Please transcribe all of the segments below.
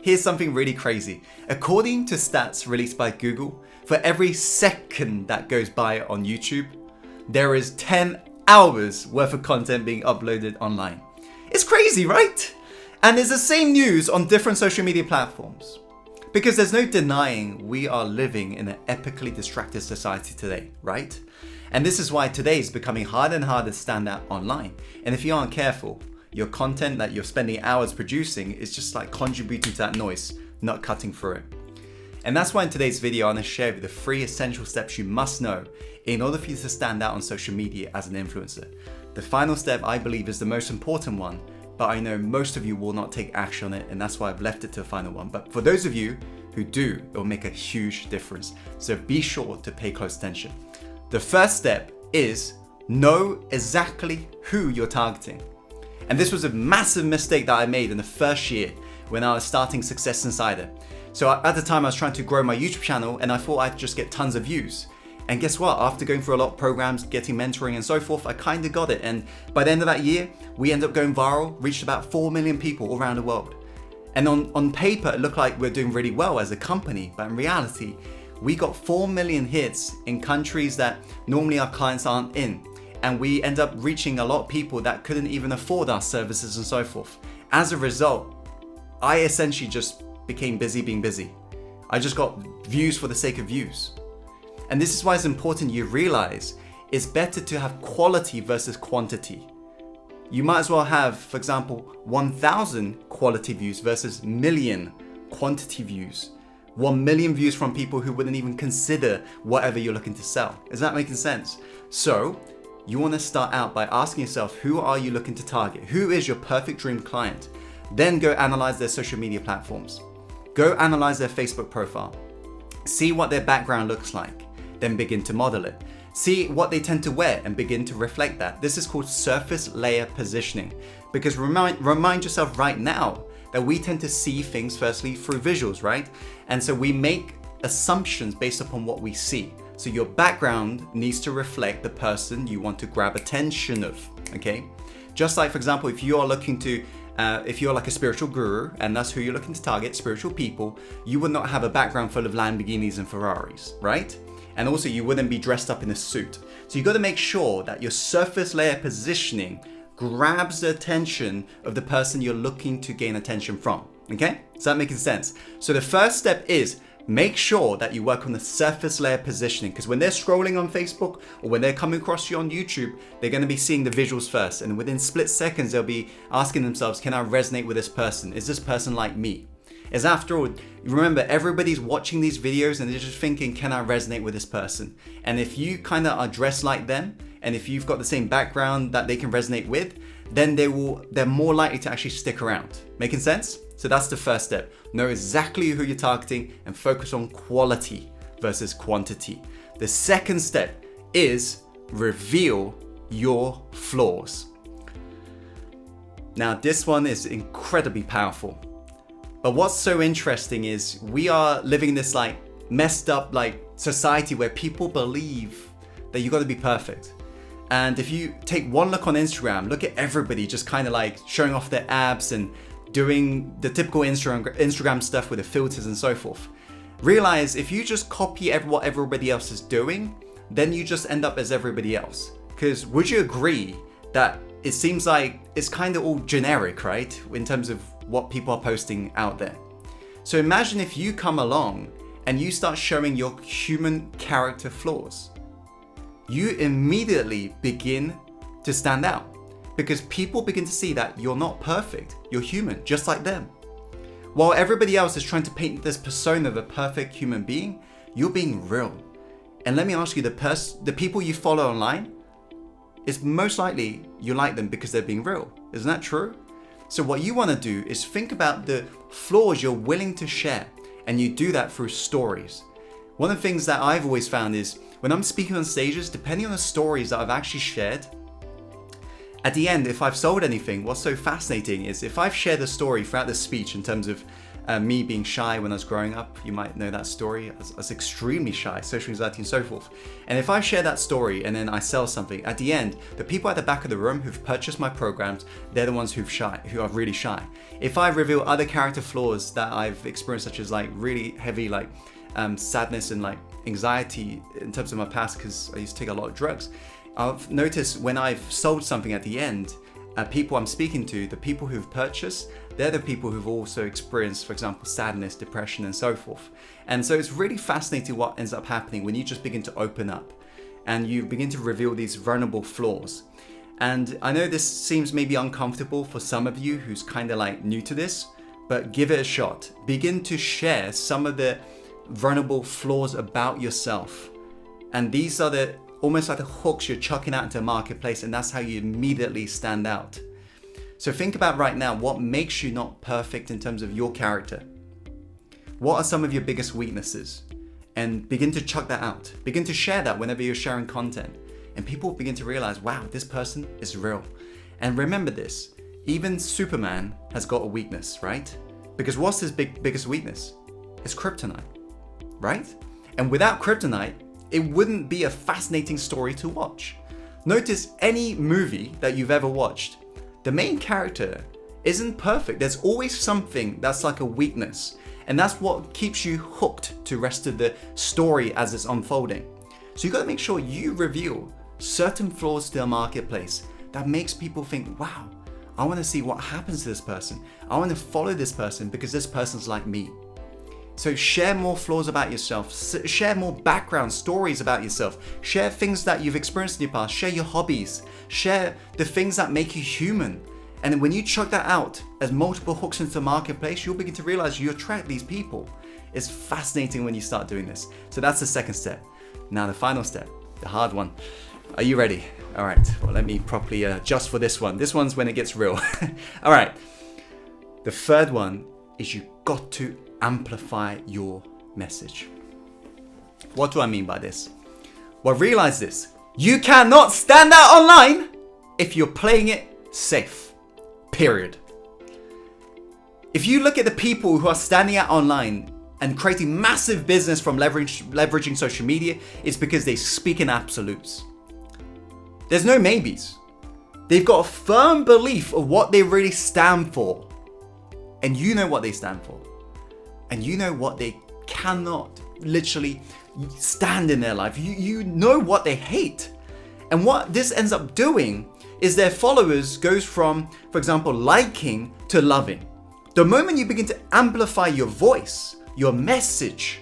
here's something really crazy. According to stats released by Google, for every second that goes by on YouTube, there is 10 hours worth of content being uploaded online. It's crazy, right? And it's the same news on different social media platforms. Because there's no denying we are living in an epically distracted society today, right? And this is why today is becoming harder and harder to stand out online. And if you aren't careful, your content that you're spending hours producing is just like contributing to that noise, not cutting through it. And that's why in today's video, I'm going to share with you the 3 essential steps you must know in order for you to stand out on social media as an influencer. The final step, I believe, is the most important one, but I know most of you will not take action on it, and that's why I've left it to the final one. But for those of you who do, it will make a huge difference. So be sure to pay close attention. The first step is know exactly who you're targeting. And this was a massive mistake that I made in the first year when I was starting Success Insider. So at the time I was trying to grow my YouTube channel and I thought I'd just get tons of views. And guess what? After going through a lot of programs, getting mentoring and so forth, I kind of got it. And by the end of that year, we ended up going viral, reached about 4 million people all around the world. And on paper, it looked like we're doing really well as a company, but in reality, we got 4 million hits in countries that normally our clients aren't in. And we end up reaching a lot of people that couldn't even afford our services and so forth. As a result, I essentially just became busy being busy. I just got views for the sake of views. And this is why it's important you realize it's better to have quality versus quantity. You might as well have, for example, 1,000 quality views versus million quantity views. 1 million views from people who wouldn't even consider whatever you're looking to sell. Is that making sense? So you want to start out by asking yourself, who are you looking to target? Who is your perfect dream client? Then go analyze their social media platforms. Go analyze their Facebook profile. See what their background looks like. Then begin to model it. See what they tend to wear and begin to reflect that. This is called surface layer positioning. Because remind yourself right now that we tend to see things firstly through visuals, right? And so we make assumptions based upon what we see. So your background needs to reflect the person you want to grab attention of, okay? Just like, for example, if you are looking to, if you're like a spiritual guru and that's who you're looking to target, spiritual people, you would not have a background full of Lamborghinis and Ferraris, right? And also you wouldn't be dressed up in a suit. So you got to make sure that your surface layer positioning grabs the attention of the person you're looking to gain attention from, okay? Is that making sense? So the first step is make sure that you work on the surface layer positioning, because when they're scrolling on Facebook or when they're coming across you on YouTube, they're going to be seeing the visuals first. And within split seconds, they'll be asking themselves, can I resonate with this person? Is this person like me? As after all, remember, everybody's watching these videos and they're just thinking, can I resonate with this person? And if you kind of are dressed like them, and if you've got the same background that they can resonate with, then they're more likely to actually stick around. Making sense? So that's the first step. Know exactly who you're targeting and focus on quality versus quantity. The second step is reveal your flaws. Now, this one is incredibly powerful. But what's so interesting is we are living in this like messed up like society where people believe that you got to be perfect. And if you take one look on Instagram, look at everybody just kind of like showing off their abs and doing the typical Instagram stuff with the filters and so forth. Realize if you just copy what everybody else is doing, then you just end up as everybody else. Because would you agree that it seems like it's kind of all generic, right? In terms of what people are posting out there. So imagine if you come along and you start showing your human character flaws. You immediately begin to stand out because people begin to see that you're not perfect. You're human, just like them. While everybody else is trying to paint this persona of a perfect human being, you're being real. And let me ask you, the people you follow online, it's most likely you like them because they're being real. Isn't that true? So what you want to do is think about the flaws you're willing to share, and you do that through stories. One of the things that I've always found is when I'm speaking on stages, depending on the stories that I've actually shared, at the end, if I've sold anything, what's so fascinating is if I've shared a story throughout the speech in terms of me being shy when I was growing up. You might know that story. I was extremely shy, social anxiety and so forth. And if I share that story and then I sell something, at the end, the people at the back of the room who've purchased my programs, they're the ones who are really shy. If I reveal other character flaws that I've experienced, such as like really heavy like sadness and like anxiety in terms of my past, because I used to take a lot of drugs, I've noticed when I've sold something at the end, people I'm speaking to, the people who've purchased, they're the people who've also experienced, for example, sadness, depression, and so forth. And so it's really fascinating what ends up happening when you just begin to open up and you begin to reveal these vulnerable flaws. And I know this seems maybe uncomfortable for some of you who's kind of like new to this, but give it a shot. Begin to share some of the vulnerable flaws about yourself. And these are the almost like the hooks you're chucking out into the marketplace, and that's how you immediately stand out. So think about right now, what makes you not perfect in terms of your character? What are some of your biggest weaknesses? And begin to chuck that out. Begin to share that whenever you're sharing content. And people begin to realize, wow, this person is real. And remember this, even Superman has got a weakness, right? Because what's his biggest weakness? It's kryptonite, right? And without kryptonite, it wouldn't be a fascinating story to watch. Notice any movie that you've ever watched, the main character isn't perfect. There's always something that's like a weakness. And that's what keeps you hooked to the rest of the story as it's unfolding. So you got to make sure you reveal certain flaws to the marketplace that makes people think, wow, I want to see what happens to this person. I want to follow this person because this person's like me. So share more flaws about yourself, share more background stories about yourself, share things that you've experienced in your past, share your hobbies, share the things that make you human. And when you chuck that out as multiple hooks into the marketplace, you'll begin to realize you attract these people. It's fascinating when you start doing this. So that's the second step. Now the final step, the hard one. Are you ready? All right, well, let me properly adjust for this one. This one's when it gets real. All right, the third one is you got to amplify your message. What do I mean by this? Well, realize this. You cannot stand out online if you're playing it safe. Period. If you look at the people who are standing out online and creating massive business from leveraging social media, it's because they speak in absolutes. There's no maybes. They've got a firm belief of what they really stand for. And you know what they stand for. And you know what they cannot literally stand in their life. You know what they hate. And what this ends up doing is their followers goes from, for example, liking to loving. The moment you begin to amplify your voice, your message,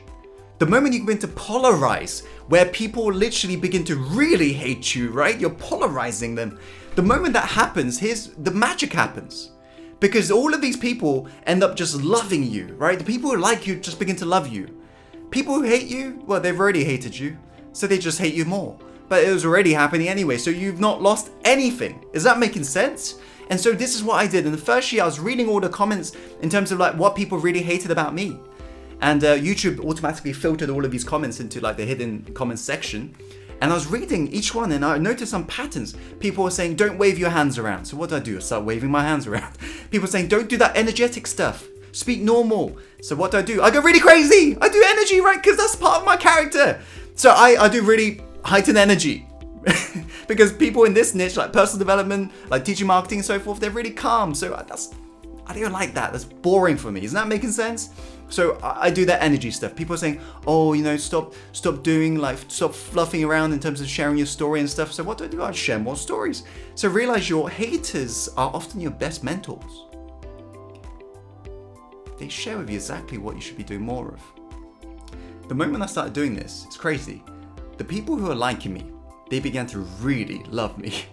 the moment you begin to polarize, where people literally begin to really hate you, right? You're polarizing them. The moment that happens, the magic happens. Because all of these people end up just loving you, right? The people who like you just begin to love you. People who hate you, well, they've already hated you, so they just hate you more. But it was already happening anyway, so you've not lost anything. Is that making sense? And so this is what I did. In the first year, I was reading all the comments in terms of like what people really hated about me. And YouTube automatically filtered all of these comments into like the hidden comments section. And I was reading each one and I noticed some patterns. People were saying, don't wave your hands around. So what do? I start waving my hands around. People saying, don't do that energetic stuff. Speak normal. So what do? I go really crazy. I do energy, right? Because that's part of my character. So I do really heightened energy. Because people in this niche, like personal development, like teaching marketing and so forth, they're really calm. So I don't like that. That's boring for me. Isn't that making sense? So I do that energy stuff. People are saying, oh, stop doing stop fluffing around in terms of sharing your story and stuff. So what do? I share more stories. So realize your haters are often your best mentors. They share with you exactly what you should be doing more of. The moment I started doing this, it's crazy. The people who are liking me, they began to really love me.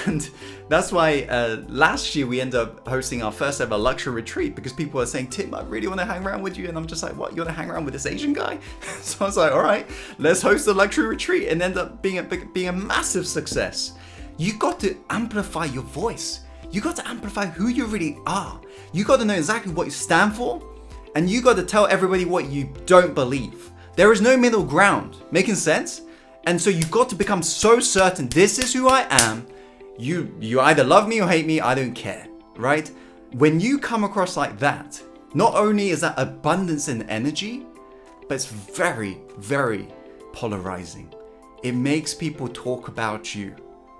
And that's why last year we ended up hosting our first ever luxury retreat because people were saying, Tim, I really want to hang around with you. And I'm just like, what? You want to hang around with this Asian guy? So I was like, all right, let's host a luxury retreat, and ended up being a massive success. You got to amplify your voice. You got to amplify who you really are. You got to know exactly what you stand for, and you got to tell everybody what you don't believe. There is no middle ground. Making sense? And so you've got to become so certain, this is who I am. You either love me or hate me, I don't care, right? When you come across like that, Not only is that abundance in energy, but it's very, very polarizing. It makes people talk about you,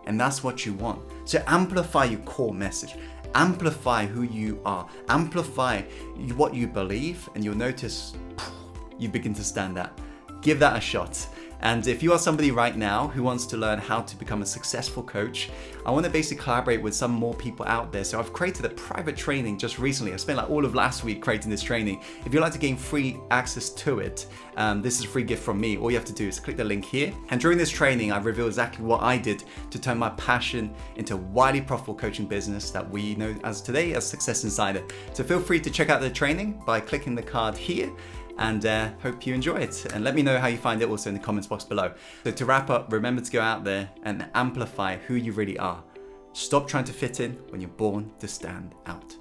and that's what you want. So amplify your core message. Amplify who you are. Amplify what you believe, and you'll notice you begin to stand out. Give that a shot. And if you are somebody right now who wants to learn how to become a successful coach, I want to basically collaborate with some more people out there. So I've created a private training just recently. I spent like all of last week creating this training. If you'd like to gain free access to it, this is a free gift from me. All you have to do is click the link here. And during this training, I reveal exactly what I did to turn my passion into a widely profitable coaching business that we know as today as Success Insider. So feel free to check out the training by clicking the card here. And hope you enjoy it, and let me know how you find it also in the comments box below. So to wrap up, remember to go out there and amplify who you really are. Stop trying to fit in when you're born to stand out.